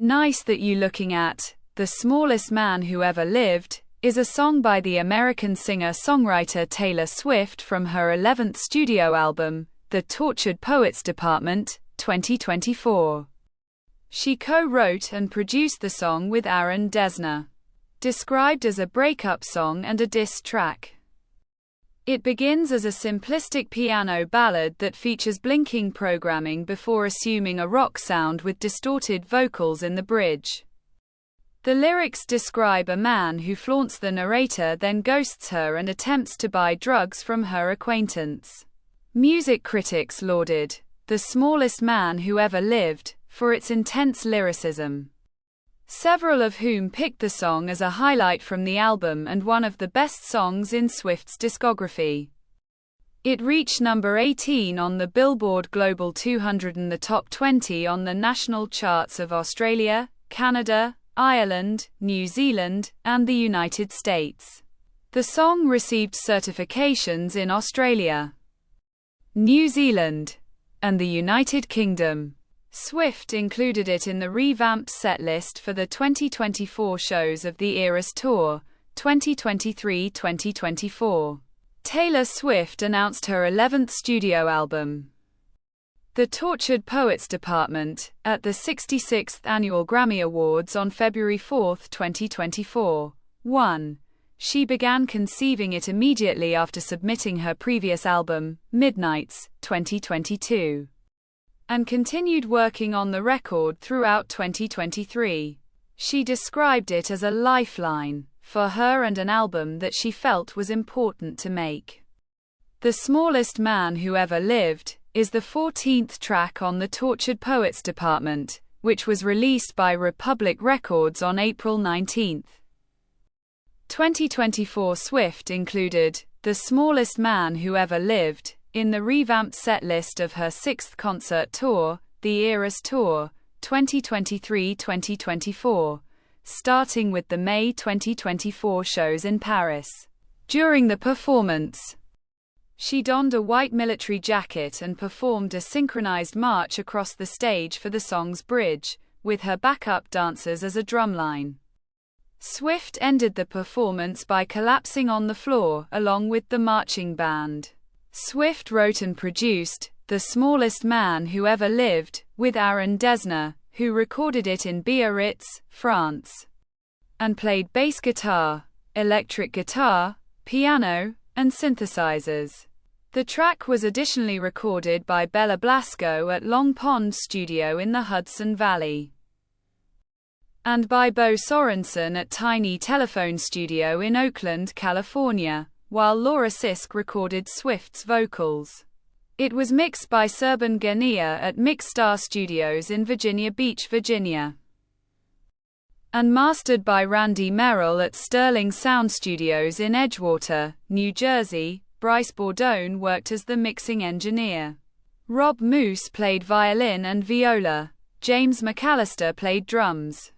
Nice That You Looking At, The Smallest Man Who Ever Lived, is a song by the American singer-songwriter Taylor Swift from her 11th studio album, The Tortured Poets Department, 2024. She co-wrote and produced the song with Aaron Dessner. Described as a breakup song and a diss track. It begins as a simplistic piano ballad that features blinking programming before assuming a rock sound with distorted vocals in the bridge. The lyrics describe a man who flaunts the narrator, then ghosts her and attempts to buy drugs from her acquaintance. Music critics lauded The Smallest Man Who Ever Lived for its intense lyricism, several of whom picked the song as a highlight from the album and one of the best songs in Swift's discography. It reached number 18 on the Billboard Global 200 and the top 20 on the national charts of Australia, Canada, Ireland, New Zealand, and the United States. The song received certifications in Australia, New Zealand, and the United Kingdom. Swift included it in the revamped setlist for the 2024 shows of the Eras Tour, 2023-2024. Taylor Swift announced her 11th studio album, The Tortured Poets Department, at the 66th Annual Grammy Awards on February 4, 2024. 1. She began conceiving it immediately after submitting her previous album, Midnights, 2022. And continued working on the record throughout 2023. She described it as a lifeline for her and an album that she felt was important to make. The Smallest Man Who Ever Lived is the 14th track on the Tortured Poets Department, which was released by Republic Records on April 19, 2024. Swift included The Smallest Man Who Ever Lived in the revamped setlist of her 6th concert tour, the Eras Tour, 2023-2024, starting with the May 2024 shows in Paris. During the performance, she donned a white military jacket and performed a synchronized march across the stage for the song's bridge, with her backup dancers as a drumline. Swift ended the performance by collapsing on the floor, along with the marching band. Swift wrote and produced The Smallest Man Who Ever Lived with Aaron Dessner, who recorded it in Biarritz, France, and played bass guitar, electric guitar, piano, and synthesizers. The track was additionally recorded by Bella Blasco at Long Pond Studio in the Hudson Valley, and by Bo Sorensen at Tiny Telephone Studio in Oakland, California, while Laura Sisk recorded Swift's vocals. It was mixed by Serban Gania at Mixstar Studios in Virginia Beach, Virginia, and mastered by Randy Merrill at Sterling Sound Studios in Edgewater, New Jersey. Bryce Bourdon worked as the mixing engineer. Rob Moose played violin and viola. James McAllister played drums,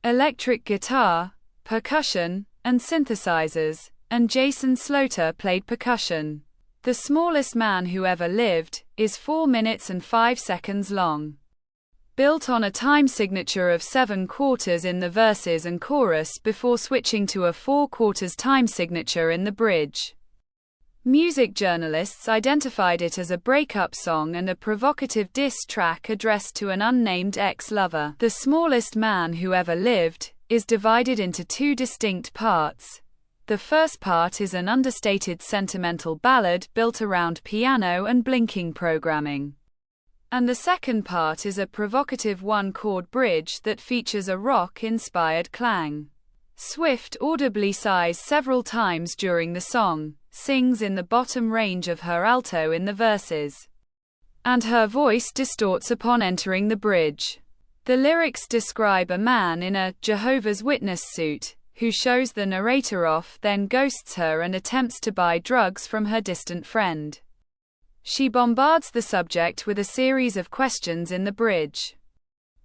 electric guitar, percussion, and synthesizers, and Jason Slaughter played percussion. The Smallest Man Who Ever Lived is 4 minutes and 5 seconds long. Built on a time signature of 7/4 in the verses and chorus before switching to a 4/4 time signature in the bridge. Music journalists identified it as a breakup song and a provocative diss track addressed to an unnamed ex-lover. The Smallest Man Who Ever Lived is divided into 2 distinct parts. The first part is an understated sentimental ballad built around piano and blinking programming. And the second part is a provocative one-chord bridge that features a rock-inspired clang. Swift audibly sighs several times during the song, sings in the bottom range of her alto in the verses, and her voice distorts upon entering the bridge. The lyrics describe a man in a Jehovah's Witness suit who shows the narrator off, then ghosts her and attempts to buy drugs from her distant friend. She bombards the subject with a series of questions in the bridge.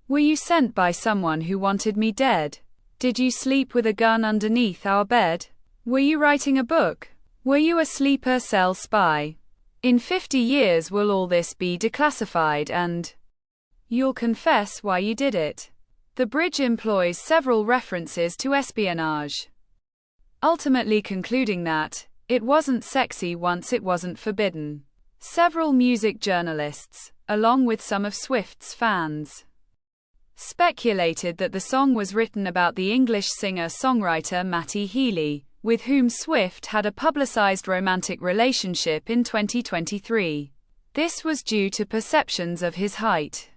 Were you sent by someone who wanted me dead? Did you sleep with a gun underneath our bed? Were you writing a book? Were you a sleeper cell spy? In 50 years will all this be declassified and you'll confess why you did it. The bridge employs several references to espionage, ultimately concluding that it wasn't sexy once it wasn't forbidden. Several music journalists, along with some of Swift's fans, speculated that the song was written about the English singer-songwriter Matty Healy, with whom Swift had a publicized romantic relationship in 2023. This was due to perceptions of his height,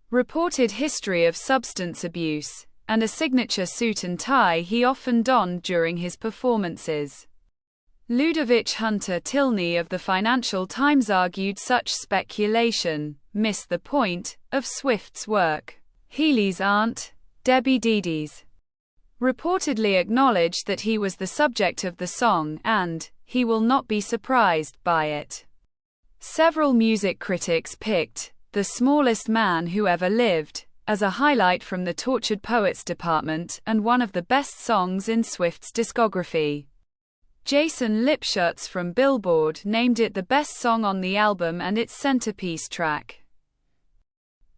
reported history of substance abuse, and a signature suit and tie he often donned during his performances. Ludovic Hunter-Tilney of the Financial Times argued such speculation missed the point of Swift's work. Healy's aunt, Debbie Dedes, reportedly acknowledged that he was the subject of the song and he will not be surprised by it. Several music critics picked "The Smallest Man Who Ever Lived" as a highlight from the Tortured Poets department and one of the best songs in Swift's discography. Jason Lipschutz from Billboard named it the best song on the album and its centerpiece track.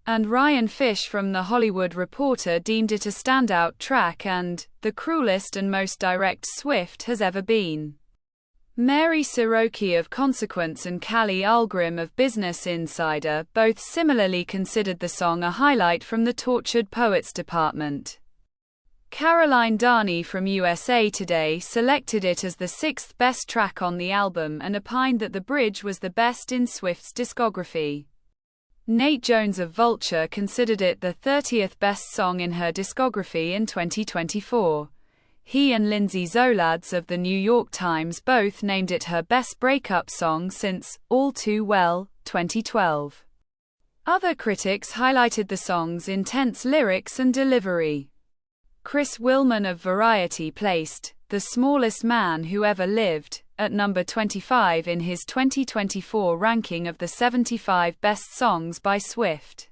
And Ryan Fish from The Hollywood Reporter deemed it a standout track and the cruelest and most direct Swift has ever been. Mary Soroki of Consequence and Callie Ulgrim of Business Insider both similarly considered the song a highlight from the Tortured Poets department. Caroline Darney from USA Today selected it as the sixth best track on the album and opined that the bridge was the best in Swift's discography. Nate Jones of Vulture considered it the 30th best song in her discography in 2024. He and Lindsay Zoladz of The New York Times both named it her best breakup song since All Too Well, 2012. Other critics highlighted the song's intense lyrics and delivery. Chris Willman of Variety placed "The Smallest Man Who Ever Lived" at number 25 in his 2024 ranking of the 75 best songs by Swift,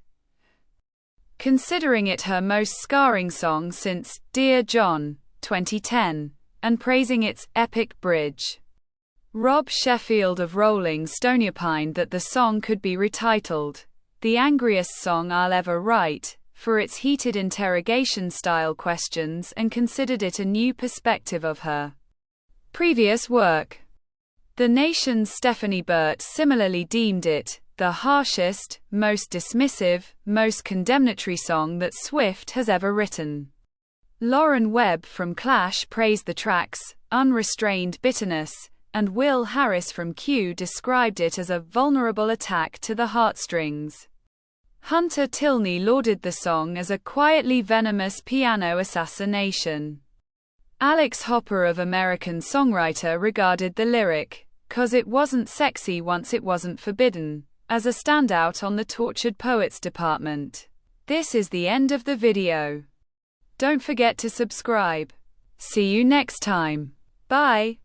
considering it her most scarring song since Dear John, 2010, and praising its epic bridge. Rob Sheffield of Rolling Stone opined that the song could be retitled "The Angriest Song I'll Ever Write" for its heated interrogation-style questions and considered it a new perspective of her previous work. The Nation's Stephanie Burt similarly deemed it the harshest, most dismissive, most condemnatory song that Swift has ever written. Lauren Webb from Clash praised the track's unrestrained bitterness, and Will Harris from Q described it as a vulnerable attack to the heartstrings. Hunter-Tilney lauded the song as a quietly venomous piano assassination. Alex Hopper of American Songwriter regarded the lyric, "'Cause it wasn't sexy once it wasn't forbidden," as a standout on the Tortured Poets department. This is the end of the video. Don't forget to subscribe. See you next time. Bye.